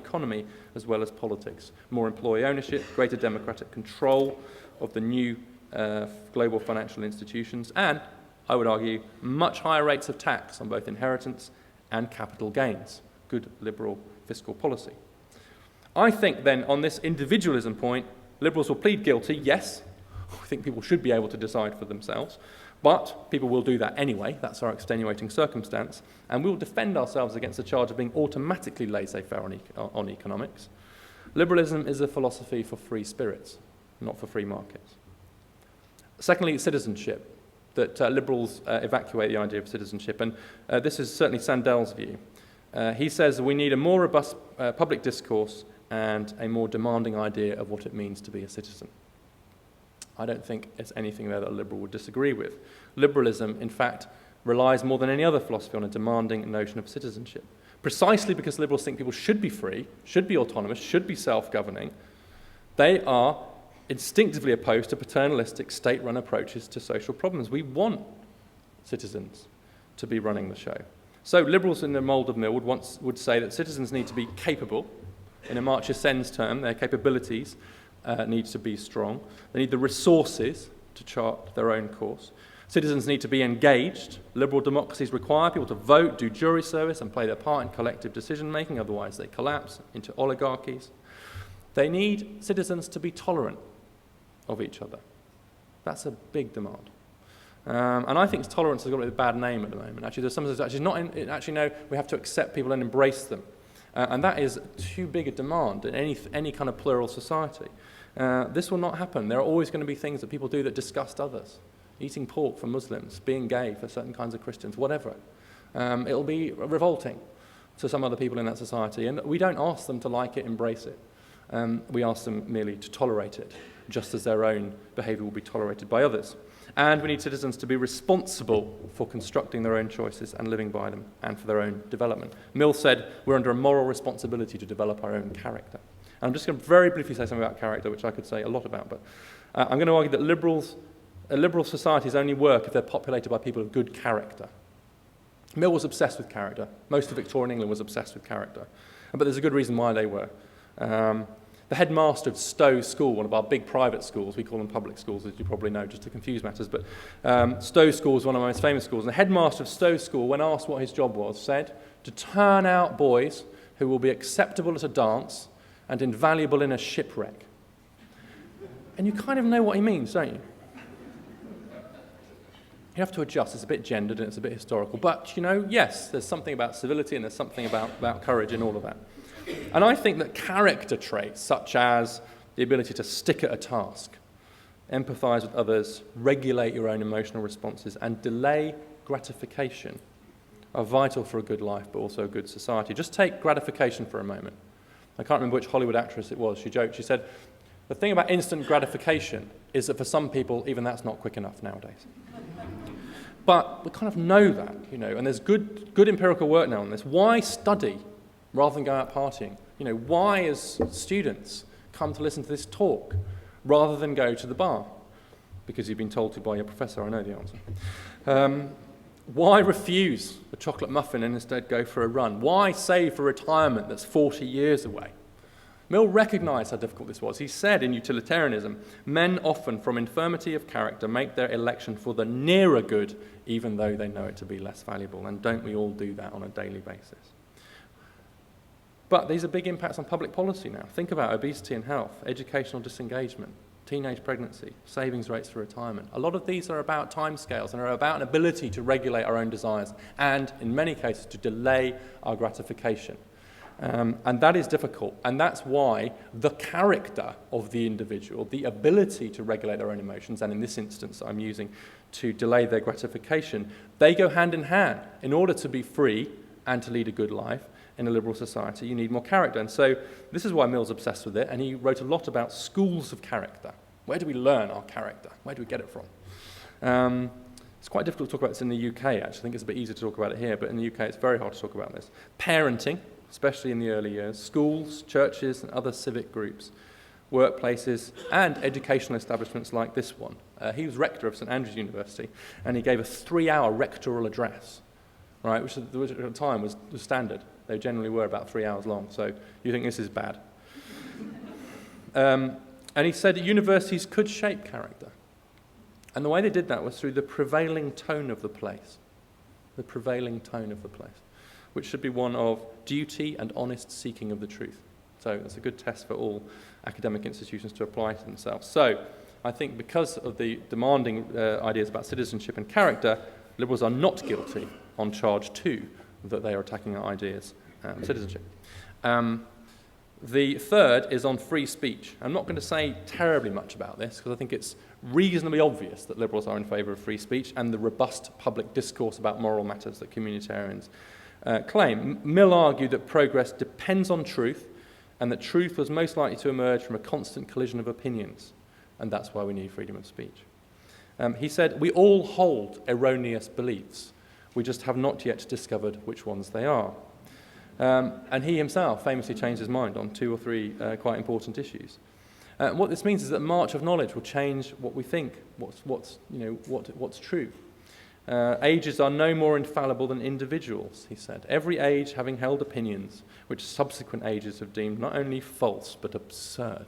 economy as well as politics. More employee ownership, greater democratic control of the new global financial institutions, and, I would argue, much higher rates of tax on both inheritance and capital gains. Good liberal fiscal policy. I think then on this individualism point, liberals will plead guilty, yes. I think people should be able to decide for themselves, but people will do that anyway. That's our extenuating circumstance, and we will defend ourselves against the charge of being automatically laissez-faire on economics. Liberalism is a philosophy for free spirits, not for free markets. Secondly, citizenship, that liberals evacuate the idea of citizenship, and this is certainly Sandel's view. He says we need a more robust public discourse and a more demanding idea of what it means to be a citizen. I don't think it's anything there that a liberal would disagree with. Liberalism, in fact, relies more than any other philosophy on a demanding notion of citizenship. Precisely because liberals think people should be free, should be autonomous, should be self-governing, they are instinctively opposed to paternalistic state-run approaches to social problems. We want citizens to be running the show. So liberals in the mould of Mill would say that citizens need to be capable. In a March's Sens term, their capabilities need to be strong. They need the resources to chart their own course. Citizens need to be engaged. Liberal democracies require people to vote, do jury service, and play their part in collective decision-making, otherwise they collapse into oligarchies. They need citizens to be tolerant of each other. That's a big demand. And I think tolerance has got a bad name at the moment. Actually, there's some that actually no, we have to accept people and embrace them. And that is too big a demand in any kind of plural society. This will not happen. There are always going to be things that people do that disgust others. Eating pork for Muslims, being gay for certain kinds of Christians, whatever. It'll be revolting to some other people in that society. And we don't ask them to like it, embrace it. We ask them merely to tolerate it, just as their own behaviour will be tolerated by others. And we need citizens to be responsible for constructing their own choices and living by them, and for their own development. Mill said we're under a moral responsibility to develop our own character. And I'm just going to very briefly say something about character, which I could say a lot about, but I'm going to argue that liberal societies only work if they're populated by people of good character. Mill was obsessed with character. Most of Victorian England was obsessed with character. But there's a good reason why they were. The headmaster of Stowe School, one of our big private schools, we call them public schools, as you probably know, just to confuse matters, but Stowe School is one of my most famous schools. And the headmaster of Stowe School, when asked what his job was, said, to turn out boys who will be acceptable at a dance and invaluable in a shipwreck. And you kind of know what he means, don't you? You have to adjust. It's a bit gendered and it's a bit historical. But, yes, there's something about civility and there's something about courage in all of that. And I think that character traits, such as the ability to stick at a task, empathise with others, regulate your own emotional responses, and delay gratification, are vital for a good life, but also a good society. Just take gratification for a moment. I can't remember which Hollywood actress it was. She joked. She said, the thing about instant gratification is that for some people, even that's not quick enough nowadays. But we kind of know that, and there's good empirical work now on this. Why study rather than go out partying? Why, as students, come to listen to this talk rather than go to the bar? Because you've been told to by your professor, I know the answer. Why refuse a chocolate muffin and instead go for a run? Why save for retirement that's 40 years away? Mill recognised how difficult this was. He said in Utilitarianism, men often, from infirmity of character, make their election for the nearer good, even though they know it to be less valuable. And don't we all do that on a daily basis? But these are big impacts on public policy now. Think about obesity and health, educational disengagement, teenage pregnancy, savings rates for retirement. A lot of these are about timescales and are about an ability to regulate our own desires and, in many cases, to delay our gratification. And that is difficult, and that's why the character of the individual, the ability to regulate their own emotions, and in this instance I'm using to delay their gratification, they go hand in hand. In order to be free and to lead a good life in a liberal society, you need more character. And so this is why Mill's obsessed with it, and he wrote a lot about schools of character. Where do we learn our character? Where do we get it from? It's quite difficult to talk about this in the UK, actually. I think it's a bit easier to talk about it here, but in the UK it's very hard to talk about this. Parenting, especially in the early years, schools, churches, and other civic groups, workplaces, and educational establishments like this one. He was rector of St Andrews University, and he gave a 3-hour rectoral address, right, which at the time was standard. They generally were about 3 hours long, so you think this is bad. And he said that universities could shape character. And the way they did that was through the prevailing tone of the place. The prevailing tone of the place, which should be one of duty and honest seeking of the truth. So it's a good test for all academic institutions to apply to themselves. So I think because of the demanding ideas about citizenship and character, liberals are not guilty on charge 2 that they are attacking our ideas of citizenship. The third is on free speech. I'm not going to say terribly much about this because I think it's reasonably obvious that liberals are in favour of free speech and the robust public discourse about moral matters that communitarians claim. Mill argued that progress depends on truth and that truth was most likely to emerge from a constant collision of opinions, and that's why we need freedom of speech. He said, we all hold erroneous beliefs. We just have not yet discovered which ones they are. And he himself famously changed his mind on 2 or 3 quite important issues. What this means is that march of knowledge will change what we think, what's true. Ages are no more infallible than individuals, he said. Every age having held opinions which subsequent ages have deemed not only false but absurd.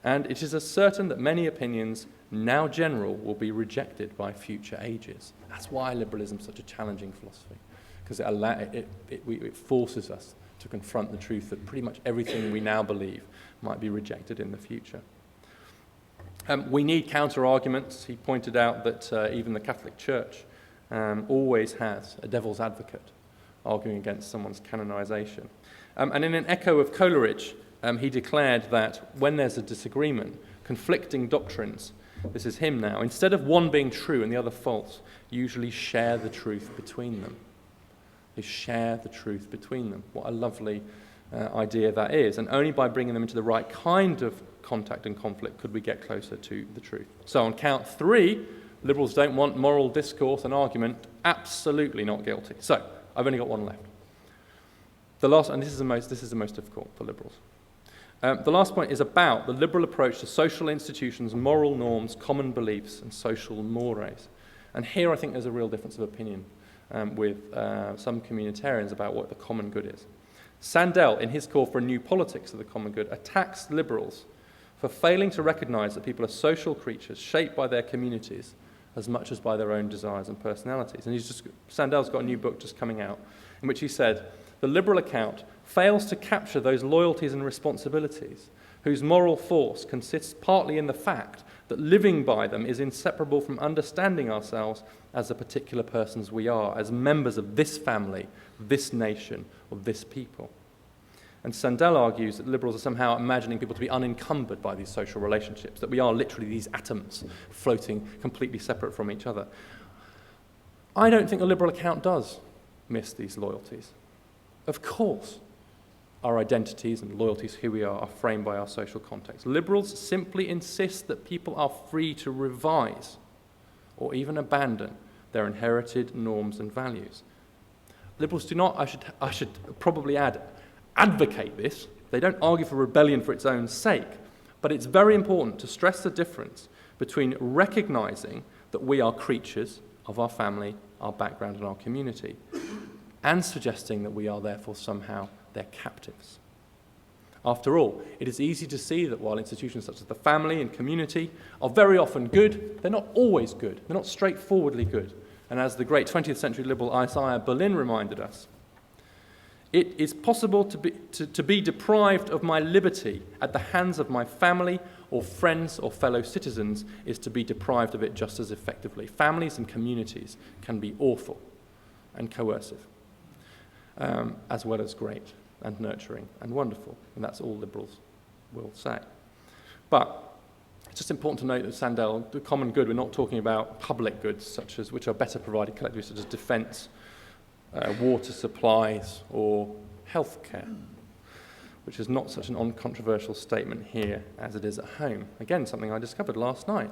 And it is as certain that many opinions, now general, will be rejected by future ages. That's why liberalism is such a challenging philosophy, because it forces us to confront the truth that pretty much everything we now believe might be rejected in the future. We need counter-arguments. He pointed out that even the Catholic Church always has a devil's advocate arguing against someone's canonization. And in an echo of Coleridge, he declared that when there's a disagreement, conflicting doctrines, this is him now, instead of one being true and the other false, usually share the truth between them. They share the truth between them. What a lovely idea that is. And only by bringing them into the right kind of contact and conflict could we get closer to the truth. So on count 3, liberals don't want moral discourse and argument. Absolutely not guilty. So I've only got one left. The last, and this is the most difficult for liberals. The last point is about the liberal approach to social institutions, moral norms, common beliefs, and social mores. And here I think there's a real difference of opinion with some communitarians about what the common good is. Sandel, in his call for a new politics of the common good, attacks liberals for failing to recognise that people are social creatures shaped by their communities as much as by their own desires and personalities. And Sandel's got a new book just coming out in which he said, the liberal account fails to capture those loyalties and responsibilities whose moral force consists partly in the fact that living by them is inseparable from understanding ourselves as the particular persons we are, as members of this family, this nation, or this people. And Sandel argues that liberals are somehow imagining people to be unencumbered by these social relationships, that we are literally these atoms floating completely separate from each other. I don't think the liberal account does miss these loyalties. Of course, our identities and loyalties, who we are framed by our social context. Liberals simply insist that people are free to revise or even abandon their inherited norms and values. Liberals do not, I should probably add, advocate this. They don't argue for rebellion for its own sake, but it's very important to stress the difference between recognizing that we are creatures of our family, our background, and our community, and suggesting that we are therefore somehow their captives. After all, it is easy to see that while institutions such as the family and community are very often good, they're not always good. They're not straightforwardly good. And as the great 20th century liberal Isaiah Berlin reminded us, it is possible to be deprived of my liberty at the hands of my family or friends or fellow citizens is to be deprived of it just as effectively. Families and communities can be awful and coercive, as well as great and nurturing and wonderful, and that's all liberals will say. But it's just important to note that Sandel, the common good, we're not talking about public goods such as which are better provided collectively, such as defence, water supplies, or healthcare, which is not such an uncontroversial statement here as it is at home. Again, something I discovered last night.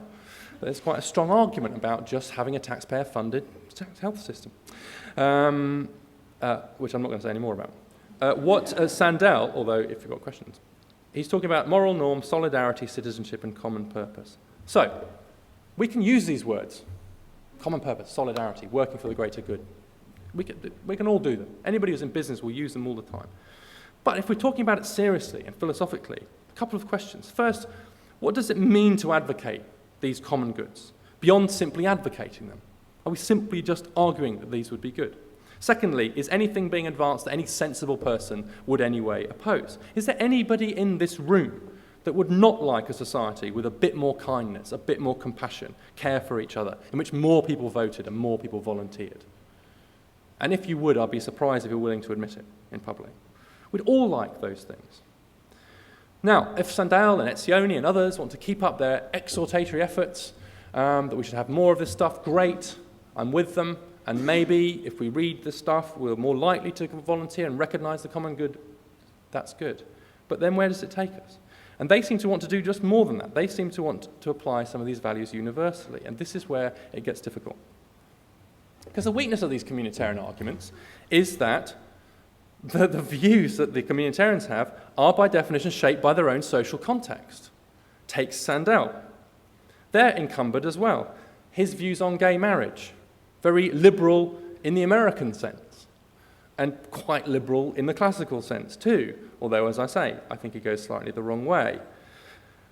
There's quite a strong argument about just having a taxpayer-funded health system, which I'm not going to say any more about. Sandel, although if you've got questions, he's talking about moral norm, solidarity, citizenship, and common purpose. So, we can use these words, common purpose, solidarity, working for the greater good. We can all do them. Anybody who's in business will use them all the time. But if we're talking about it seriously and philosophically, a couple of questions. First, what does it mean to advocate these common goods, beyond simply advocating them? Are we simply just arguing that these would be good? Secondly, is anything being advanced that any sensible person would anyway oppose? Is there anybody in this room that would not like a society with a bit more kindness, a bit more compassion, care for each other, in which more people voted and more people volunteered? And if you would, I'd be surprised if you're willing to admit it in public. We'd all like those things. Now, if Sandel and Etzioni and others want to keep up their exhortatory efforts, that we should have more of this stuff, great, I'm with them, and maybe if we read this stuff, we're more likely to volunteer and recognise the common good, that's good. But then where does it take us? And they seem to want to do just more than that. They seem to want to apply some of these values universally, and this is where it gets difficult. Because the weakness of these communitarian arguments is that the views that the communitarians have are by definition shaped by their own social context. Take Sandel. They're encumbered as well. His views on gay marriage, very liberal in the American sense, and quite liberal in the classical sense too, although, as I say, I think he goes slightly the wrong way.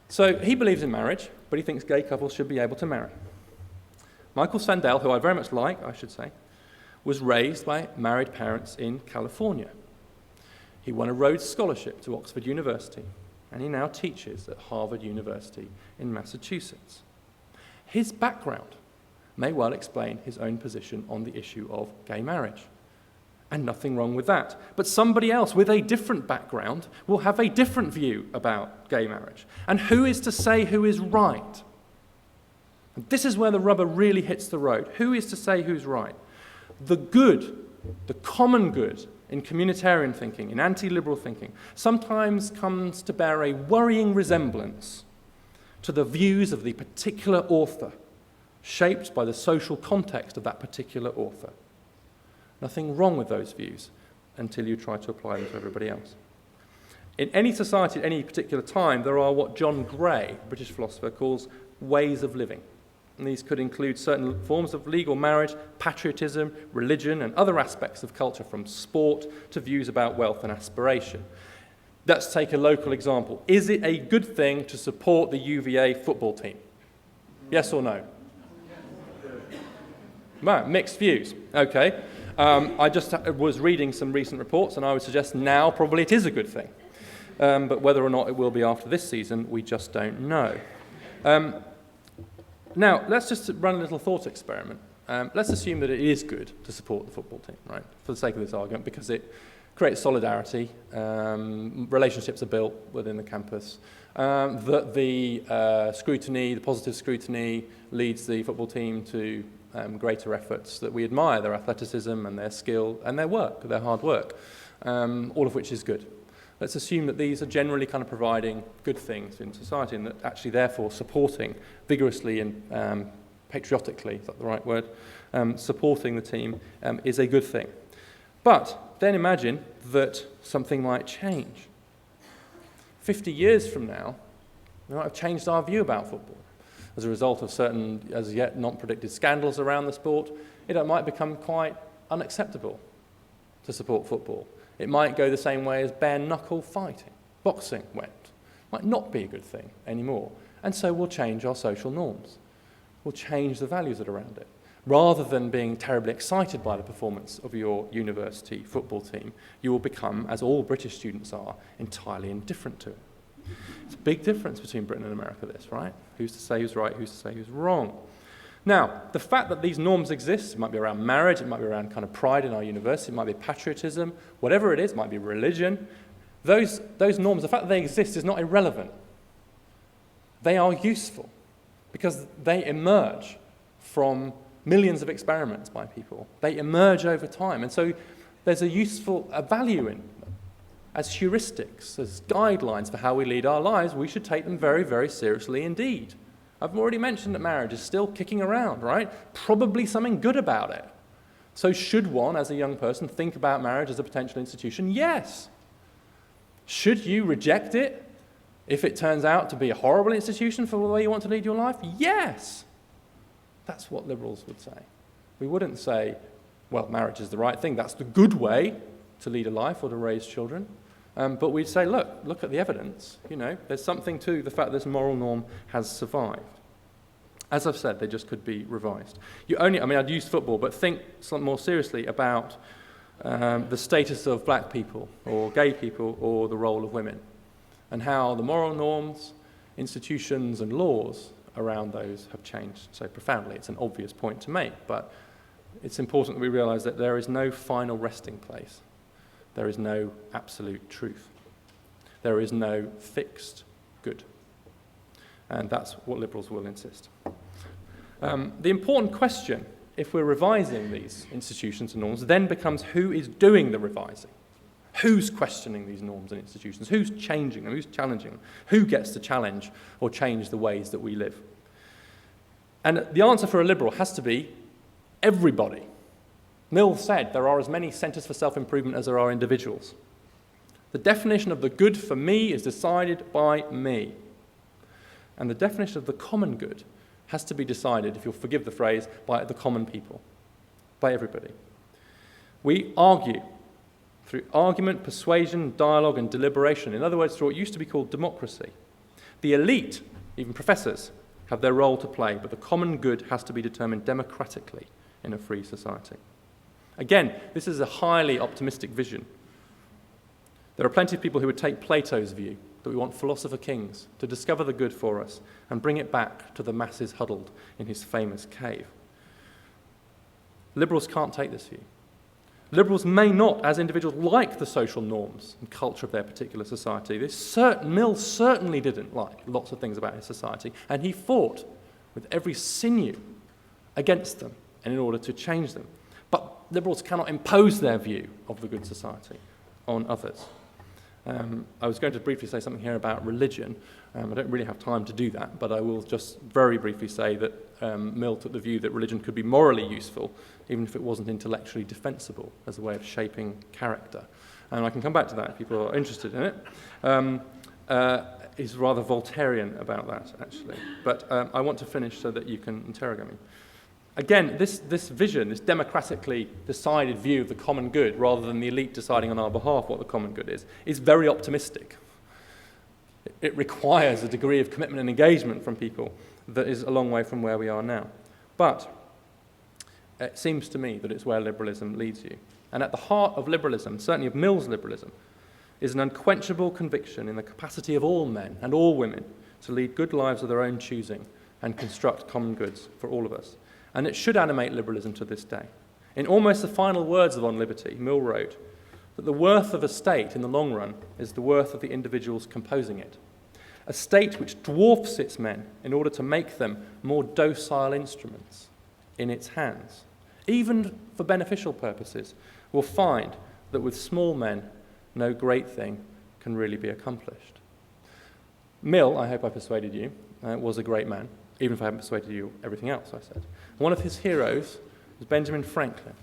So he believes in marriage, but he thinks gay couples should be able to marry. Michael Sandel, who I very much like, I should say, was raised by married parents in California. He won a Rhodes Scholarship to Oxford University, and he now teaches at Harvard University in Massachusetts. His background may well explain his own position on the issue of gay marriage. And nothing wrong with that. But somebody else with a different background will have a different view about gay marriage. And who is to say who is right? And this is where the rubber really hits the road. Who is to say who's right? The good, the common good in communitarian thinking, in anti-liberal thinking, sometimes comes to bear a worrying resemblance to the views of the particular author, shaped by the social context of that particular author. Nothing wrong with those views until you try to apply them to everybody else. In any society at any particular time, there are what John Gray, a British philosopher, calls ways of living. And these could include certain forms of legal marriage, patriotism, religion, and other aspects of culture, from sport to views about wealth and aspiration. Let's take a local example. Is it a good thing to support the UVA football team? Yes or no? Well, mixed views. Okay. I just was reading some recent reports, and I would suggest now probably it is a good thing. But whether or not it will be after this season, we just don't know. Now, let's just run a little thought experiment. Let's assume that it is good to support the football team, right, for the sake of this argument, because it creates solidarity, relationships are built within the campus, that the scrutiny, the positive scrutiny, leads the football team to greater efforts, that we admire their athleticism and their skill and their work, their hard work, all of which is good. Let's assume that these are generally kind of providing good things in society, and that actually therefore supporting vigorously and patriotically, is that the right word, supporting the team is a good thing. But then imagine that something might change. 50 years from now, we might have changed our view about football. As a result of certain, as yet not predicted scandals around the sport, it might become quite unacceptable to support football. It might go the same way as bare-knuckle fighting, boxing went. Might not be a good thing anymore. And so we'll change our social norms. We'll change the values that are around it. Rather than being terribly excited by the performance of your university football team, you will become, as all British students are, entirely indifferent to it. It's a big difference between Britain and America, this, right? Who's to say who's right, who's to say who's wrong? Now, the fact that these norms exist, it might be around marriage, it might be around kind of pride in our university, it might be patriotism, whatever it is, it might be religion. Those norms, the fact that they exist is not irrelevant. They are useful because they emerge from millions of experiments by people. They emerge over time, and so there's a value in them. As heuristics, as guidelines for how we lead our lives, we should take them very, very seriously indeed. I've already mentioned that marriage is still kicking around, right? Probably something good about it. So should one, as a young person, think about marriage as a potential institution? Yes. Should you reject it if it turns out to be a horrible institution for the way you want to lead your life? Yes. That's what liberals would say. We wouldn't say, well, marriage is the right thing, that's the good way to lead a life or to raise children. But we'd say, look at the evidence. You know, there's something to the fact this moral norm has survived. As I've said, they just could be revised. I'd use football, but think more seriously about the status of black people or gay people or the role of women and how the moral norms, institutions and laws around those have changed so profoundly. It's an obvious point to make, but it's important that we realise that there is no final resting place. There is no absolute truth. There is no fixed good. And that's what liberals will insist. The important question, if we're revising these institutions and norms, then becomes who is doing the revising? Who's questioning these norms and institutions? Who's changing them? Who's challenging them? Who gets to challenge or change the ways that we live? And the answer for a liberal has to be everybody. Mill said there are as many centres for self-improvement as there are individuals. The definition of the good for me is decided by me. And the definition of the common good has to be decided, if you'll forgive the phrase, by the common people, by everybody. We argue through argument, persuasion, dialogue and deliberation, in other words, through what used to be called democracy. The elite, even professors, have their role to play, but the common good has to be determined democratically in a free society. Again, this is a highly optimistic vision. There are plenty of people who would take Plato's view that we want philosopher kings to discover the good for us and bring it back to the masses huddled in his famous cave. Liberals can't take this view. Liberals may not, as individuals, like the social norms and culture of their particular society. Mill certainly didn't like lots of things about his society, and he fought with every sinew against them and in order to change them. But liberals cannot impose their view of the good society on others. I was going to briefly say something here about religion. I don't really have time to do that, but I will just very briefly say that Mill took the view that religion could be morally useful, even if it wasn't intellectually defensible as a way of shaping character. And I can come back to that if people are interested in it. He's rather Voltairean about that, actually. But I want to finish so that you can interrogate me. Again, this vision, this democratically decided view of the common good, rather than the elite deciding on our behalf what the common good is very optimistic. It requires a degree of commitment and engagement from people that is a long way from where we are now. But it seems to me that it's where liberalism leads you. And at the heart of liberalism, certainly of Mill's liberalism, is an unquenchable conviction in the capacity of all men and all women to lead good lives of their own choosing and construct common goods for all of us. And it should animate liberalism to this day. In almost the final words of On Liberty, Mill wrote that the worth of a state in the long run is the worth of the individuals composing it. A state which dwarfs its men in order to make them more docile instruments in its hands, even for beneficial purposes, will find that with small men, no great thing can really be accomplished. Mill, I hope I persuaded you, was a great man, even if I haven't persuaded you everything else I said. One of his heroes was Benjamin Franklin.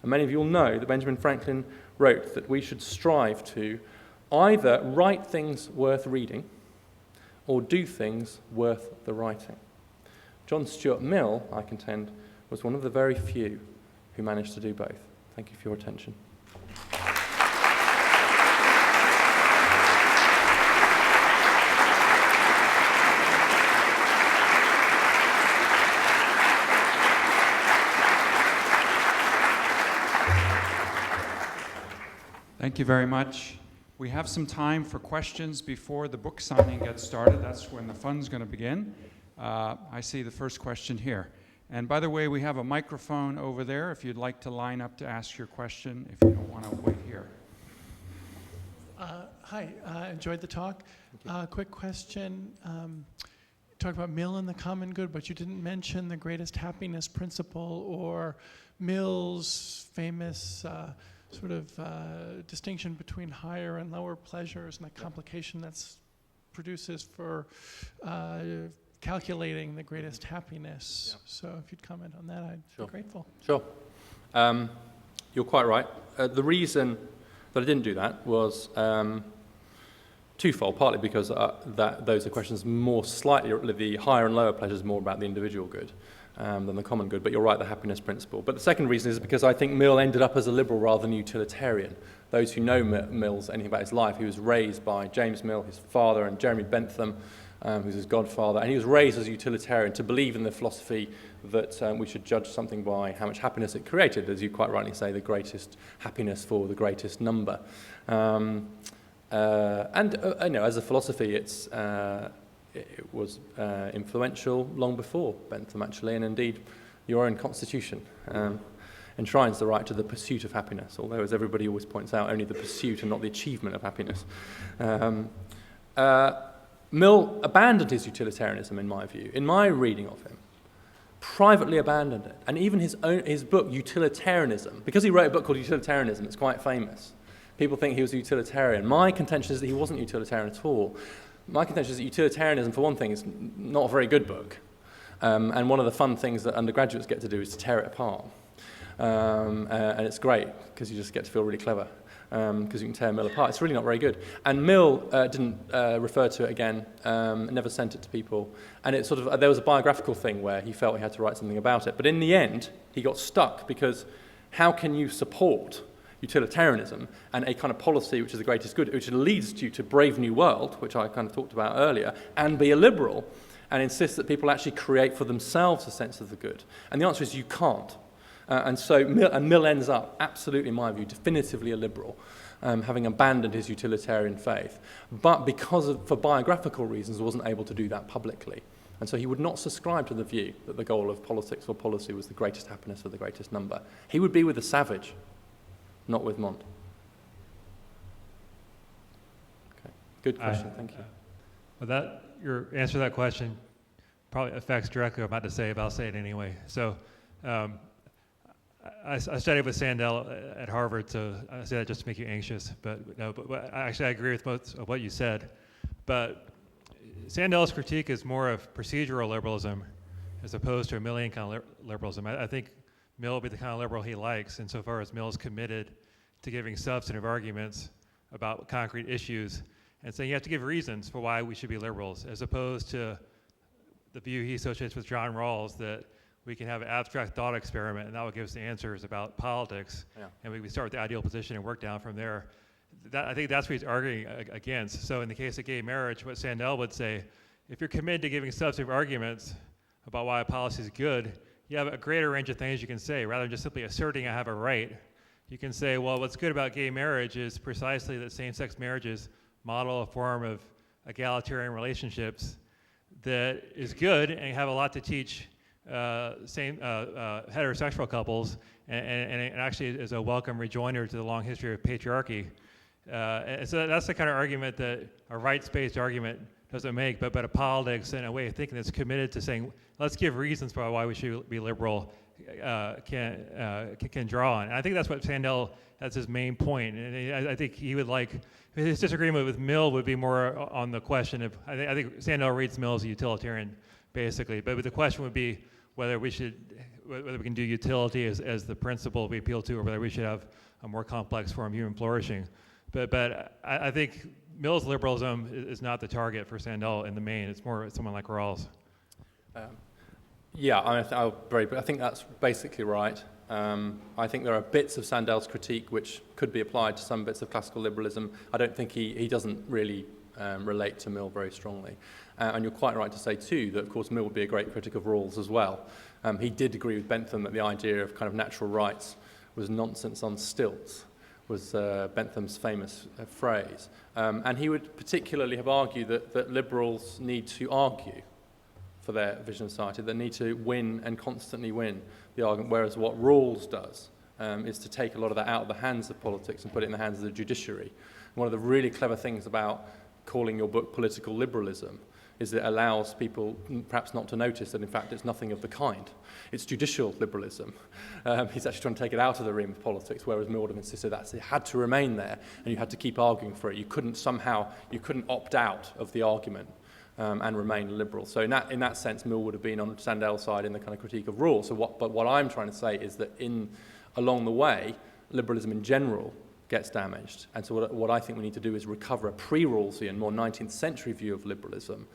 And many of you will know that Benjamin Franklin wrote that we should strive to either write things worth reading or do things worth the writing. John Stuart Mill, I contend, was one of the very few who managed to do both. Thank you for your attention. Thank you very much. We have some time for questions before the book signing gets started. That's when the fun's going to begin. I see the first question here. And by the way, we have a microphone over there if you'd like to line up to ask your question, if you don't want to wait here. Hi, enjoyed the talk. Quick question. Talk about Mill and the common good, but you didn't mention the greatest happiness principle or Mill's famous sort of distinction between higher and lower pleasures and the complication that's produces for calculating the greatest happiness. Yeah. So if you'd comment on that, I'd be grateful. Sure. You're quite right. The reason that I didn't do that was twofold, partly because those are questions more slightly, the higher and lower pleasures more about the individual good. than the common good, but you're right, the happiness principle. But the second reason is because I think Mill ended up as a liberal rather than utilitarian. Those who know Mill's anything about his life, he was raised by James Mill, his father, and Jeremy Bentham, who's his godfather, and he was raised as a utilitarian to believe in the philosophy that we should judge something by how much happiness it created, as you quite rightly say, the greatest happiness for the greatest number. As a philosophy, it was influential long before Bentham, actually, and indeed your own constitution enshrines the right to the pursuit of happiness, although, as everybody always points out, only the pursuit and not the achievement of happiness. Mill abandoned his utilitarianism, in my view, in my reading of him, privately abandoned it, and even his book, Utilitarianism, because he wrote a book called Utilitarianism, it's quite famous. People think he was a utilitarian. My contention is that he wasn't utilitarian at all. My contention is that Utilitarianism, for one thing, is not a very good book. And one of the fun things that undergraduates get to do is to tear it apart. And it's great, because you just get to feel really clever, because you can tear Mill apart. It's really not very good. And Mill didn't refer to it again, never sent it to people. And it there was a biographical thing where he felt he had to write something about it. But in the end, he got stuck, because how can you support utilitarianism and a kind of policy which is the greatest good, which leads you to Brave New World, which I kind of talked about earlier, and be a liberal and insist that people actually create for themselves a sense of the good? And the answer is you can't. And Mill ends up, absolutely in my view, definitively a liberal, having abandoned his utilitarian faith, but for biographical reasons, wasn't able to do that publicly. And so he would not subscribe to the view that the goal of politics or policy was the greatest happiness for the greatest number. He would be with the savage, not with Mont. Okay, good question, thank you. Well, your answer to that question probably affects directly what I'm about to say, but I'll say it anyway. So I studied with Sandel at Harvard, so I say that just to make you anxious, but actually I agree with most of what you said. But Sandel's critique is more of procedural liberalism as opposed to a Millian kind of liberalism. I think Mill will be the kind of liberal he likes, insofar as Mill is committed to giving substantive arguments about concrete issues and saying you have to give reasons for why we should be liberals, as opposed to the view he associates with John Rawls that we can have an abstract thought experiment and that will give us the answers about politics, and we start with the ideal position and work down from there. I think that's what he's arguing against. So in the case of gay marriage, what Sandel would say, if you're committed to giving substantive arguments about why a policy is good, you have a greater range of things you can say. Rather than just simply asserting I have a right, you can say, well, what's good about gay marriage is precisely that same-sex marriages model a form of egalitarian relationships that is good and have a lot to teach heterosexual couples, and actually is a welcome rejoinder to the long history of patriarchy. And so that's the kind of argument that a rights-based argument doesn't make, but a politics and a way of thinking that's committed to saying, let's give reasons for why we should be liberal, can draw on. And I think that's what Sandel, that's his main point. And I think he would like, his disagreement with Mill would be more on the question of, I think Sandel reads Mill as a utilitarian, basically. But the question would be whether we can do utility as the principle we appeal to, or whether we should have a more complex form of human flourishing. But I think Mill's liberalism is not the target for Sandel in the main. It's more someone like Rawls. I think that's basically right. I think there are bits of Sandel's critique which could be applied to some bits of classical liberalism. I don't think he doesn't really relate to Mill very strongly. And you're quite right to say, too, that, of course, Mill would be a great critic of Rawls as well. He did agree with Bentham that the idea of kind of natural rights was nonsense on stilts, was Bentham's famous phrase. And he would particularly have argued that liberals need to argue for their vision of society. They need to win and constantly win the argument, whereas what Rawls does is to take a lot of that out of the hands of politics and put it in the hands of the judiciary. One of the really clever things about calling your book political liberalism is that it allows people perhaps not to notice that in fact it's nothing of the kind. It's judicial liberalism. He's actually trying to take it out of the realm of politics, whereas Mill would have insisted that it had to remain there and you had to keep arguing for it. You couldn't opt out of the argument and remain liberal. So in that sense, Mill would have been on Sandel's side in the kind of critique of Rawls. But what I'm trying to say is that along the way, liberalism in general gets damaged. And so what I think we need to do is recover a pre-Rawlsian, more 19th century view of liberalism,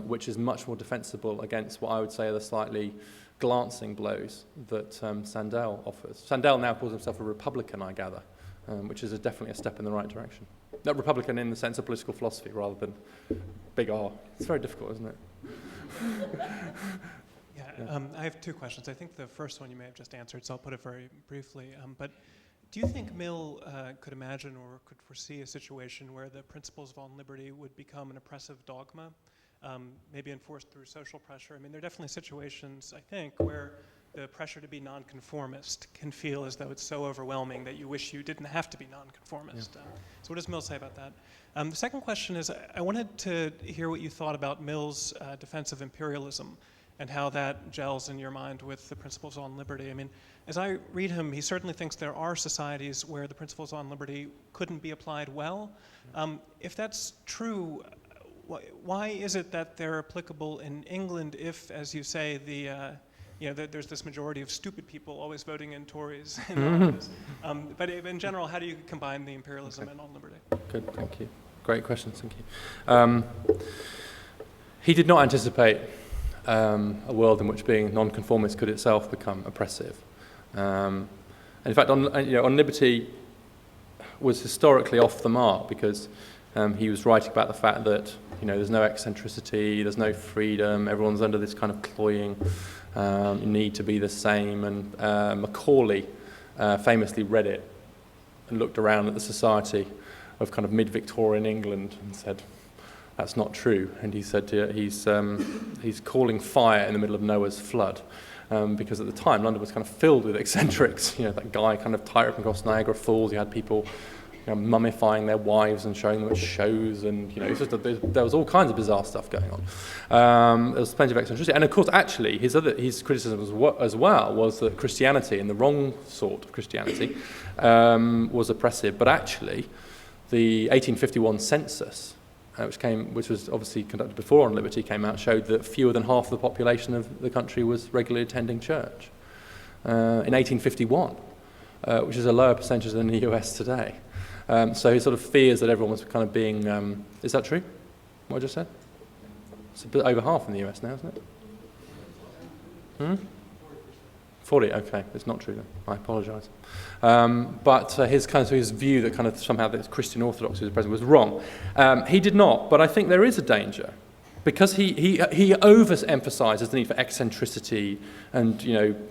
which is much more defensible against what I would say are the slightly glancing blows that Sandel offers. Sandel now calls himself a Republican, I gather, which is definitely a step in the right direction. Not Republican in the sense of political philosophy rather than big R. It's very difficult, isn't it? I have two questions. I think the first one you may have just answered, so I'll put it very briefly. But do you think Mill could imagine or could foresee a situation where the principles of on liberty would become an oppressive dogma, maybe enforced through social pressure? I mean, there are definitely situations, I think, where the pressure to be nonconformist can feel as though it's so overwhelming that you wish you didn't have to be nonconformist. So what does Mill say about that? The second question is, I wanted to hear what you thought about Mill's defense of imperialism and how that gels in your mind with the principles on liberty. I mean, as I read him, he certainly thinks there are societies where the principles on liberty couldn't be applied well. If that's true, why is it that they're applicable in England if, as you say, there's this majority of stupid people always voting in Tories? But in general, how do you combine the imperialism and on liberty? Good, thank you. Great questions, thank you. He did not anticipate a world in which being nonconformist could itself become oppressive. In fact, on liberty was historically off the mark because he was writing about the fact that there's no eccentricity, there's no freedom, everyone's under this kind of cloying need to be the same. And Macaulay famously read it and looked around at the society of kind of mid-Victorian England and said, that's not true. And he said he's calling fire in the middle of Noah's flood. Because at the time, London was kind of filled with eccentrics. That guy kind of tightrope across Niagara Falls. You had people mummifying their wives and showing them at shows. And, there was all kinds of bizarre stuff going on. There was plenty of eccentricity. And, of course, actually, his criticism as well was that Christianity, and the wrong sort of Christianity, was oppressive. But actually, the 1851 census, which was obviously conducted before On Liberty came out, showed that fewer than half of the population of the country was regularly attending church. In 1851, which is a lower percentage than the US today. So he sort of fears that everyone was kind of being... is that true, what I just said? It's a bit over half in the US now, isn't it? 40, okay, it's not true then. I apologise. But his view that kind of somehow that Christian orthodoxy was present was wrong. He did not, but I think there is a danger because he overemphasises the need for eccentricity and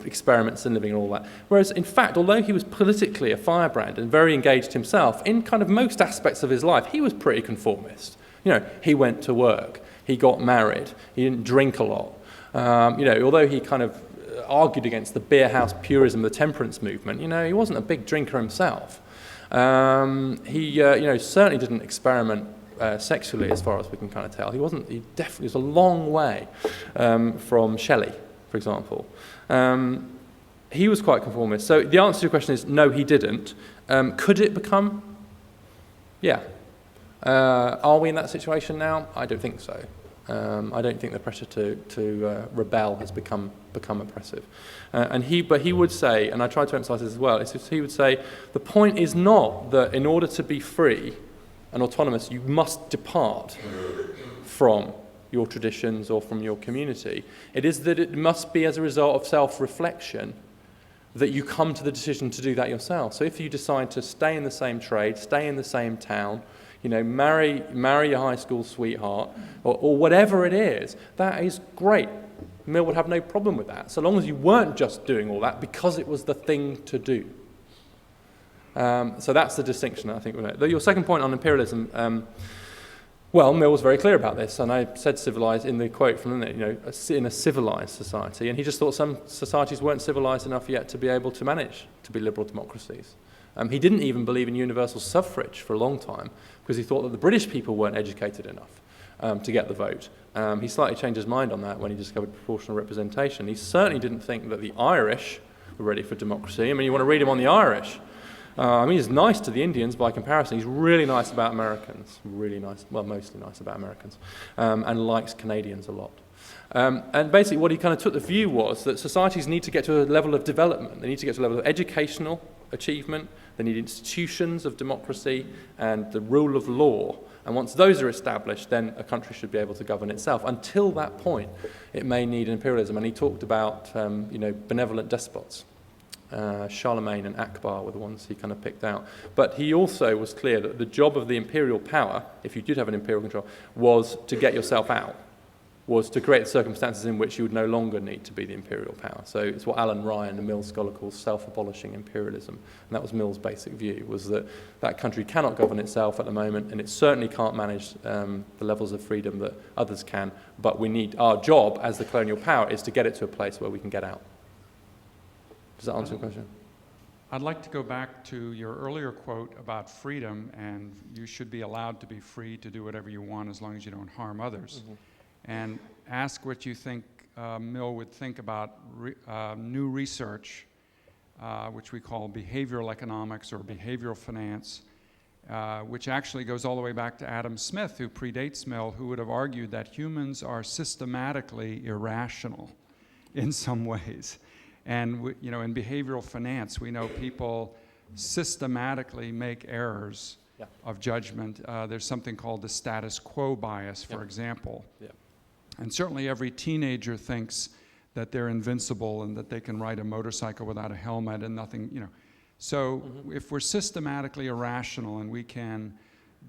experiments in living and all that. Whereas in fact, although he was politically a firebrand and very engaged himself in kind of most aspects of his life, he was pretty conformist. He went to work, he got married, he didn't drink a lot. Although he kind of argued against the beer house purism of the temperance movement, he wasn't a big drinker himself. He certainly didn't experiment sexually, as far as we can kind of tell. He definitely was a long way from Shelley, for example. He was quite conformist. So the answer to your question is no, he didn't. Could it become? Yeah. Are we in that situation now? I don't think so. I don't think the pressure to rebel has become oppressive. But he would say, and I tried to emphasise this as well, he would say, the point is not that in order to be free and autonomous, you must depart from your traditions or from your community. It is that it must be as a result of self-reflection that you come to the decision to do that yourself. So if you decide to stay in the same trade, stay in the same town, marry your high school sweetheart, or whatever it is, that is great. Mill would have no problem with that, so long as you weren't just doing all that because it was the thing to do. So that's the distinction, I think. Your second point on imperialism, Mill was very clear about this, and I said civilized in the quote from in a civilized society, and he just thought some societies weren't civilized enough yet to be able to manage to be liberal democracies. He didn't even believe in universal suffrage for a long time because he thought that the British people weren't educated enough to get the vote. He slightly changed his mind on that when he discovered proportional representation. He certainly didn't think that the Irish were ready for democracy. I mean, you want to read him on the Irish. He's nice to the Indians by comparison. He's really nice about Americans. Really nice, well, mostly nice about Americans. And likes Canadians a lot. And basically what he kind of took the view was that societies need to get to a level of development. They need to get to a level of educational achievement. They need institutions of democracy and the rule of law And once those are established, then a country should be able to govern itself. Until that point, it may need imperialism. And he talked about, benevolent despots. Charlemagne and Akbar were the ones he kind of picked out. But he also was clear that the job of the imperial power, if you did have an imperial control, was to get yourself out, was to create circumstances in which you would no longer need to be the imperial power. So it's what Alan Ryan, the Mill scholar, calls self-abolishing imperialism. And that was Mill's basic view, was that that country cannot govern itself at the moment, and it certainly can't manage the levels of freedom that others can, but our job as the colonial power is to get it to a place where we can get out. Does that answer your question? I'd like to go back to your earlier quote about freedom, and you should be allowed to be free to do whatever you want as long as you don't harm others. Mm-hmm. And ask what you think Mill would think about new research, which we call behavioral economics or behavioral finance, which actually goes all the way back to Adam Smith, who predates Mill, who would have argued that humans are systematically irrational in some ways. And in behavioral finance, we know people systematically make errors of judgment. There's something called the status quo bias, for example. Yeah. And certainly every teenager thinks that they're invincible and that they can ride a motorcycle without a helmet and nothing, So if we're systematically irrational and we can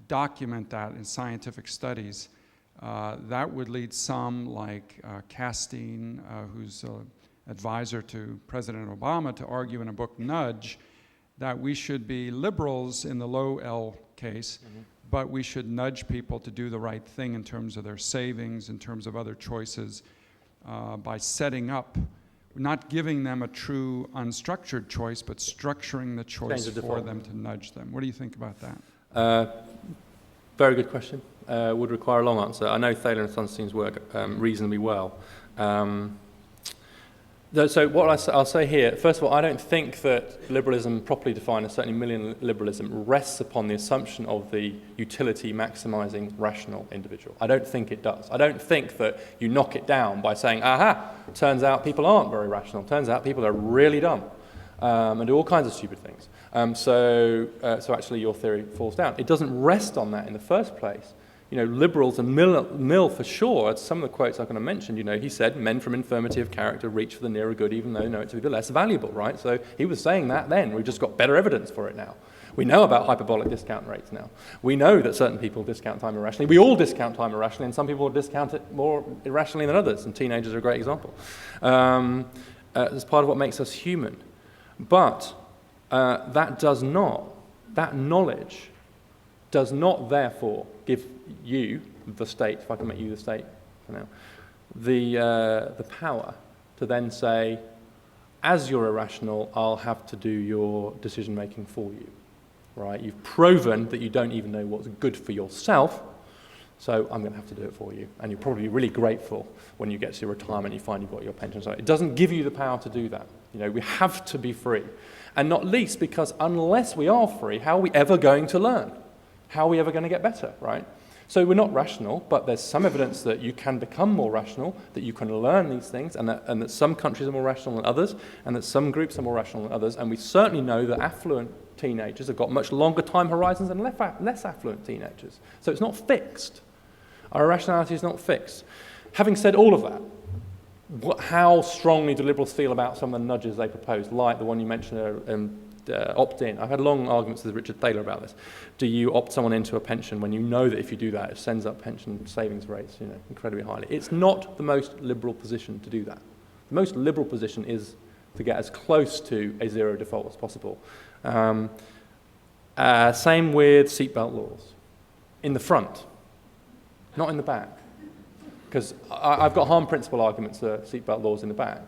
document that in scientific studies, that would lead some, like Castine, who's advisor to President Obama, to argue in a book, Nudge, that we should be liberals in the low L case, but we should nudge people to do the right thing in terms of their savings, in terms of other choices, by setting up, not giving them a true unstructured choice, but structuring the choice for them to nudge them. What do you think about that? Very good question. Would require a long answer. I know Thaler and Sunstein's work reasonably well. So what I'll say here, first of all, I don't think that liberalism, properly defined, and certainly Millian liberalism, rests upon the assumption of the utility maximising rational individual. I don't think it does. I don't think that you knock it down by saying, aha, turns out people aren't very rational. Turns out people are really dumb and do all kinds of stupid things. So actually your theory falls down. It doesn't rest on that in the first place. Liberals, and Mill for sure, some of the quotes I'm going to mention, he said, men from infirmity of character reach for the nearer good even though they know it to be the less valuable, right? So he was saying that then. We've just got better evidence for it now. We know about hyperbolic discount rates now. We know that certain people discount time irrationally. We all discount time irrationally, and some people discount it more irrationally than others, and teenagers are a great example. It's part of what makes us human. But that knowledge does not therefore give you, the state, if I can make you the state for now, the power to then say, as you're irrational, I'll have to do your decision-making for you, right? You've proven that you don't even know what's good for yourself, so I'm going to have to do it for you. And you're probably really grateful when you get to your retirement, you find you've got your pension. So it doesn't give you the power to do that. We have to be free. And not least because unless we are free, how are we ever going to learn? How are we ever going to get better, right? So we're not rational, but there's some evidence that you can become more rational, that you can learn these things, and that some countries are more rational than others, and that some groups are more rational than others. And we certainly know that affluent teenagers have got much longer time horizons than less affluent teenagers. So it's not fixed. Our irrationality is not fixed. Having said all of that, how strongly do liberals feel about some of the nudges they propose, like the one you mentioned, opt-in? I've had long arguments with Richard Thaler about this. Do you opt someone into a pension when you know that if you do that, it sends up pension savings rates incredibly highly? It's not the most liberal position to do that. The most liberal position is to get as close to a zero default as possible. Same with seatbelt laws. In the front, not in the back. Because I've got harm principle arguments for seatbelt laws in the back.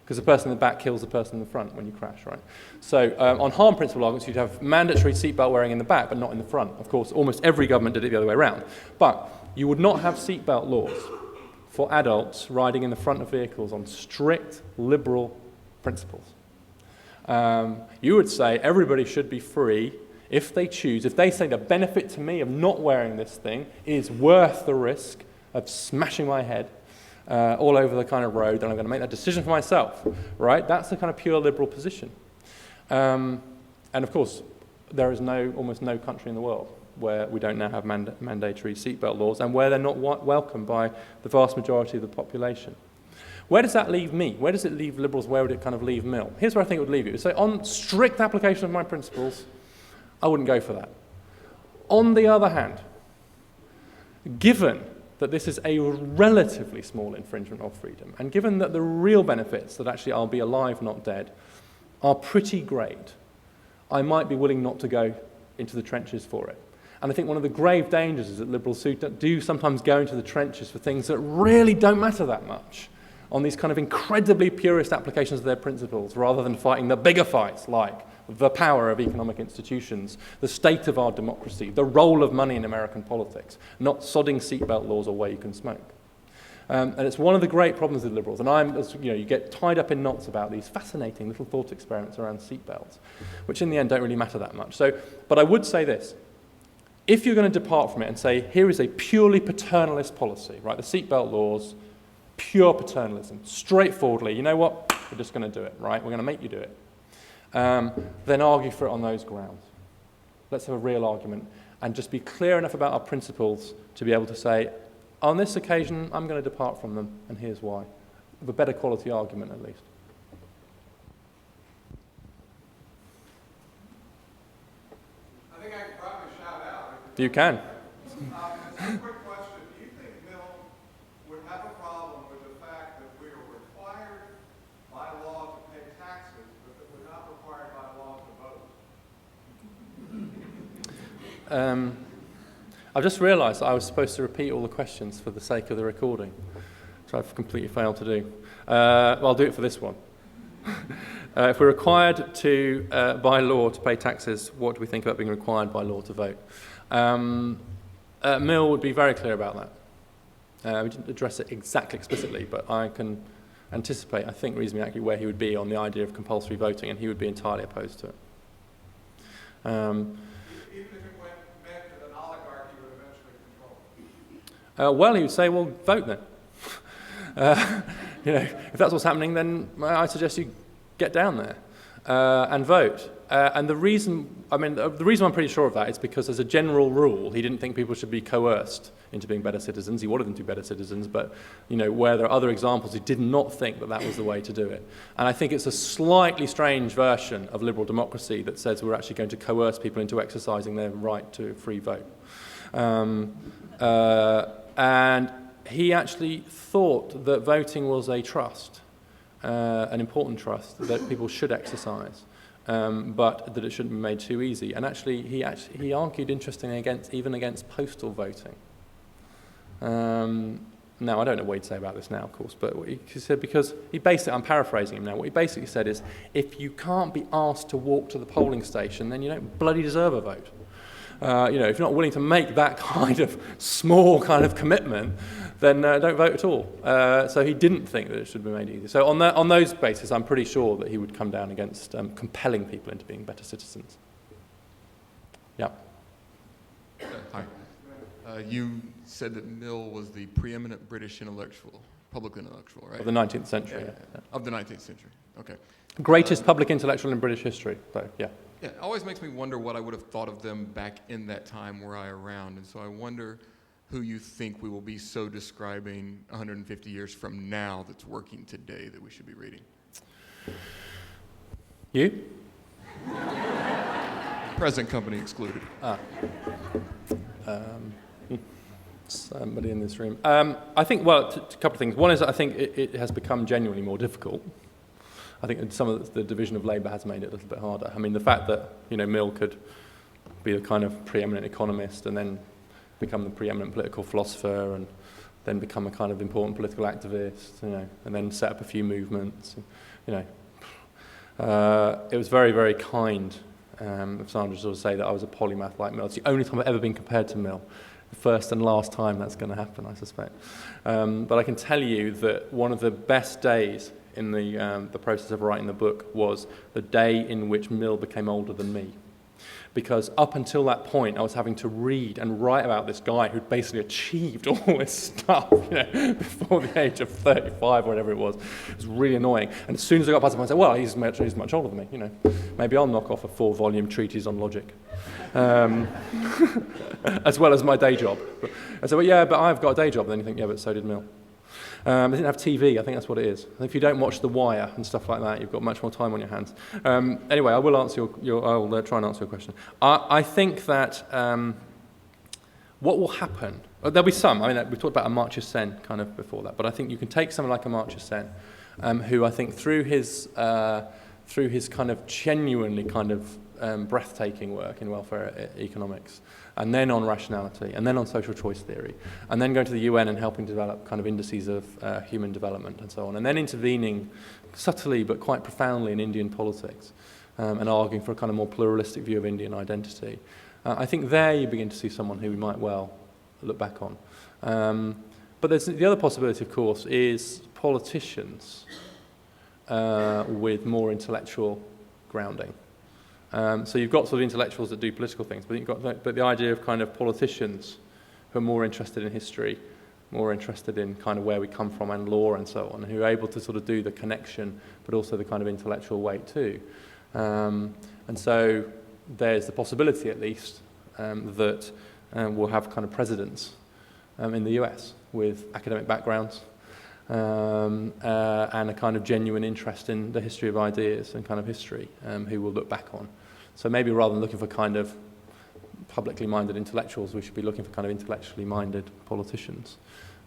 Because the person in the back kills the person in the front when you crash, right? So on harm principle arguments, you'd have mandatory seatbelt wearing in the back, but not in the front. Of course, almost every government did it the other way around. But you would not have seatbelt laws for adults riding in the front of vehicles on strict liberal principles. You would say everybody should be free if they choose, if they say the benefit to me of not wearing this thing is worth the risk of smashing my head all over the kind of road, then I'm going to make that decision for myself, right? That's the kind of pure liberal position. And of course, there is almost no country in the world where we don't now have mandatory seatbelt laws and where they're not welcomed by the vast majority of the population. Where does that leave me? Where does it leave Liberals? Where would it kind of leave Mill? Here's where I think it would leave you. So on strict application of my principles, I wouldn't go for that. On the other hand, given that this is a relatively small infringement of freedom, and given that the real benefits, that actually I'll be alive, not dead, are pretty great, I might be willing not to go into the trenches for it. And I think one of the grave dangers is that Liberals do sometimes go into the trenches for things that really don't matter that much, on these kind of incredibly purist applications of their principles, rather than fighting the bigger fights like the power of economic institutions, the state of our democracy, the role of money in American politics, not sodding seatbelt laws or where you can smoke. And it's one of the great problems with Liberals. And you get tied up in knots about these fascinating little thought experiments around seatbelts, which in the end don't really matter that much. But I would say this. If you're going to depart from it and say, here is a purely paternalist policy, right, the seatbelt laws, pure paternalism, straightforwardly, you know what, we're just going to do it, right, we're going to make you do it, then argue for it on those grounds. Let's have a real argument and just be clear enough about our principles to be able to say, on this occasion, I'm going to depart from them, and here's why. Of a better quality argument, at least. I think I can probably shout out. You can. Just a quick question. Do you think Mill would have a problem with the fact that we are required by law to pay taxes, but that we're not required by law to vote? I've just realised that I was supposed to repeat all the questions for the sake of the recording, which I've completely failed to do. Well, I'll do it for this one. If we're required to, by law, to pay taxes, what do we think about being required by law to vote? Mill would be very clear about that. We didn't address it exactly explicitly, but I can anticipate, I think reasonably accurately, where he would be on the idea of compulsory voting, and he would be entirely opposed to it. Even if it meant that an oligarchy would eventually control it? Well, he would say, well, vote then. If that's what's happening, then I suggest you get down there and vote. And the reason I'm pretty sure of that is because, as a general rule, he didn't think people should be coerced into being better citizens. He wanted them to be better citizens, but where there are other examples, he did not think that that was the way to do it. And I think it's a slightly strange version of liberal democracy that says we're actually going to coerce people into exercising their right to a free vote. And he actually thought that voting was a trust, an important trust that people should exercise. But that it shouldn't be made too easy. And actually, he argued, interestingly, against postal voting. Now, I don't know what he'd say about this now, of course, but what he said, because I'm paraphrasing him now, what he basically said is, if you can't be asked to walk to the polling station, then you don't bloody deserve a vote. If you're not willing to make that kind of small kind of commitment, then don't vote at all. So he didn't think that it should be made easy. So on those bases, I'm pretty sure that he would come down against compelling people into being better citizens. Yeah. Hi. You said that Mill was the preeminent British intellectual, public intellectual, right? Of the 19th century. Yeah. Of the 19th century. Okay. Greatest public intellectual in British history. So, yeah. Yeah, it always makes me wonder what I would have thought of them back in that time were I around. And so I wonder who you think we will be so describing 150 years from now that's working today that we should be reading. You? Present company excluded. Somebody in this room. I think, well, a couple of things. One is I think it has become genuinely more difficult. I think some of the division of labour has made it a little bit harder. I mean, the fact that, Mill could be the kind of preeminent economist and then become the preeminent political philosopher and then become a kind of important political activist, and then set up a few movements, it was very, very kind of Sandra to sort of say that I was a polymath like Mill. It's the only time I've ever been compared to Mill. The first and last time that's going to happen, I suspect. But I can tell you that one of the best days in the process of writing the book was the day in which Mill became older than me. Because up until that point, I was having to read and write about this guy who'd basically achieved all this stuff, before the age of 35 or whatever it was. It was really annoying. And as soon as I got past him, I said, well, he's much older than me, Maybe I'll knock off a 4-volume treatise on logic. As well as my day job. I said, well, yeah, but I've got a day job. And then you think, yeah, but so did Mill. They didn't have TV, I think that's what it is. If you don't watch The Wire and stuff like that, you've got much more time on your hands. Anyway, I will answer I'll try and answer your question. I think that what will happen, there'll be some, we talked about Amartya Sen kind of before that, but I think you can take someone like Amartya Sen, who I think through his kind of genuinely kind of breathtaking work in welfare economics, and then on rationality, and then on social choice theory, and then going to the UN and helping develop kind of indices of human development and so on, and then intervening subtly but quite profoundly in Indian politics, and arguing for a kind of more pluralistic view of Indian identity. I think there you begin to see someone who we might well look back on. But there's the other possibility, of course, is politicians with more intellectual grounding. So you've got sort of intellectuals that do political things, but the idea of kind of politicians who are more interested in history, more interested in kind of where we come from and law and so on, who are able to sort of do the connection, but also the kind of intellectual weight too. And so there's the possibility, at least, that we'll have kind of presidents in the US with academic backgrounds and a kind of genuine interest in the history of ideas and kind of history, who we'll look back on. So maybe rather than looking for kind of publicly minded intellectuals, we should be looking for kind of intellectually minded politicians.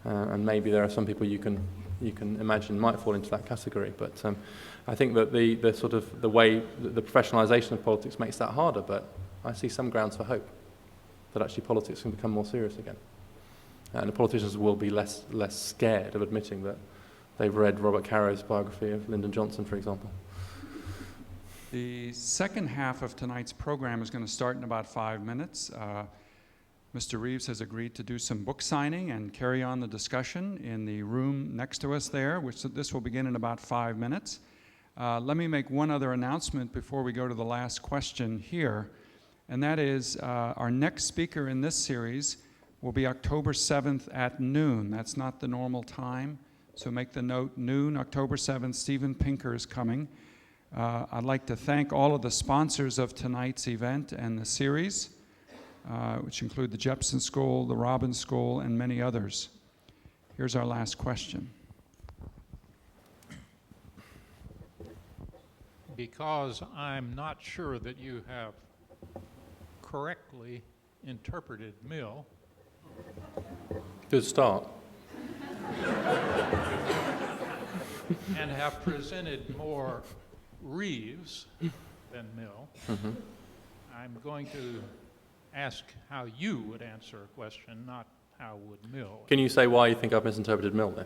And maybe there are some people you can imagine might fall into that category. But I think that the sort of the way the professionalisation of politics makes that harder. But I see some grounds for hope that actually politics can become more serious again. And the politicians will be less scared of admitting that they've read Robert Caro's biography of Lyndon Johnson, for example. The second half of tonight's program is going to start in about 5 minutes. Mr. Reeves has agreed to do some book signing and carry on the discussion in the room next to us there, which this will begin in about 5 minutes. Let me make one other announcement before we go to the last question here, and that is our next speaker in this series will be October 7th at noon. That's not the normal time, so make the note, noon, October 7th, Steven Pinker is coming. I'd like to thank all of the sponsors of tonight's event and the series, which include the Jepson School, the Robbins School, and many others. Here's our last question. Because I'm not sure that you have correctly interpreted Mill. Good start. And have presented more Reeves than Mill. Mm-hmm. I'm going to ask how you would answer a question, not how would Mill. Can you say why you think I've misinterpreted Mill then?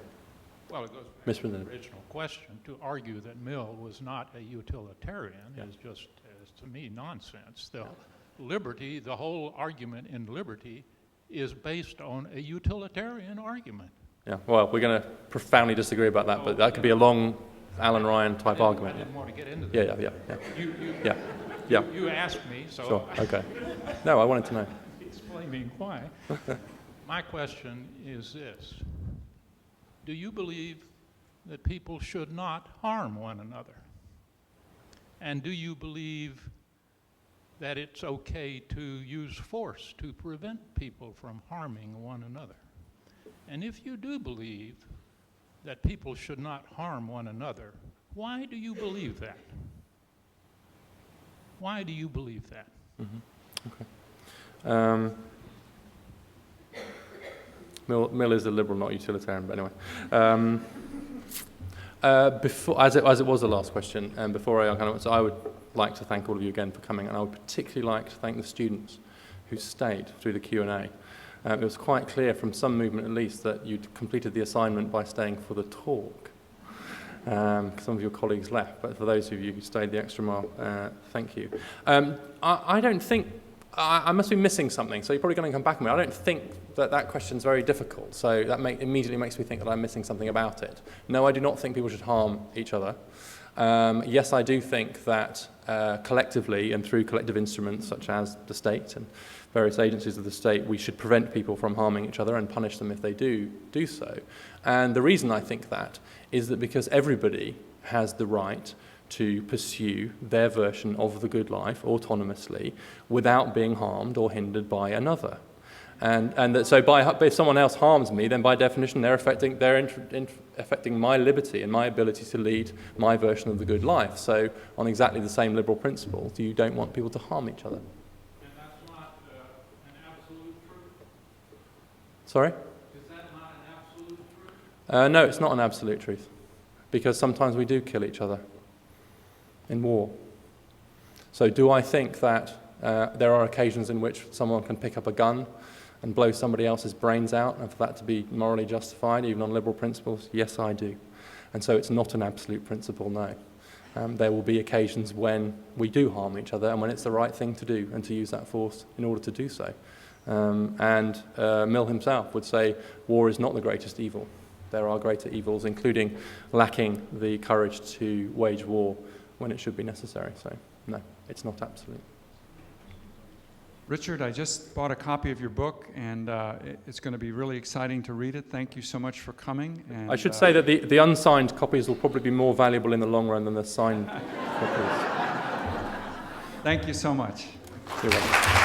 Well, it goes back to the Misrepresented. original question. To argue that Mill was not a utilitarian is just, to me, nonsense. The whole argument in liberty is based on a utilitarian argument. Yeah, well, we're going to profoundly disagree about that, but that could be a long Alan Ryan type argument. I didn't want to get into that. Yeah. You asked me, so Sure, okay. No, I wanted to know. explaining why. My question is this. Do you believe that people should not harm one another? And do you believe that it's okay to use force to prevent people from harming one another? And if you do believe that people should not harm one another, why do you believe that? Why do you believe that? Mm-hmm. Okay. Mill is a liberal, not utilitarian, but anyway. Before, as it was the last question, and before I would like to thank all of you again for coming, and I would particularly like to thank the students who stayed through the Q&A. It was quite clear from some movement at least that you'd completed the assignment by staying for the talk. Some of your colleagues left, but for those of you who stayed the extra mile, thank you. I don't think, I must be missing something, so you're probably going to come back on me. I don't think that question's very difficult, so that immediately makes me think that I'm missing something about it. No, I do not think people should harm each other. Yes, I do think that collectively and through collective instruments such as the state and various agencies of the state, we should prevent people from harming each other and punish them if they do so. And the reason I think that is that because everybody has the right to pursue their version of the good life autonomously without being harmed or hindered by another. And that, so if someone else harms me, then by definition they're affecting my liberty and my ability to lead my version of the good life. So on exactly the same liberal principle, you don't want people to harm each other. And that's not an absolute truth? Sorry? Is that not an absolute truth? No, it's not an absolute truth, because sometimes we do kill each other in war. So do I think that there are occasions in which someone can pick up a gun and blow somebody else's brains out, and for that to be morally justified, even on liberal principles? Yes, I do. And so it's not an absolute principle, no. There will be occasions when we do harm each other and when it's the right thing to do and to use that force in order to do so. Mill himself would say war is not the greatest evil. There are greater evils, including lacking the courage to wage war when it should be necessary. So, no, it's not absolute. Richard, I just bought a copy of your book, and it's going to be really exciting to read it. Thank you so much for coming. And, I should say that the unsigned copies will probably be more valuable in the long run than the signed copies. Thank you so much. You're welcome.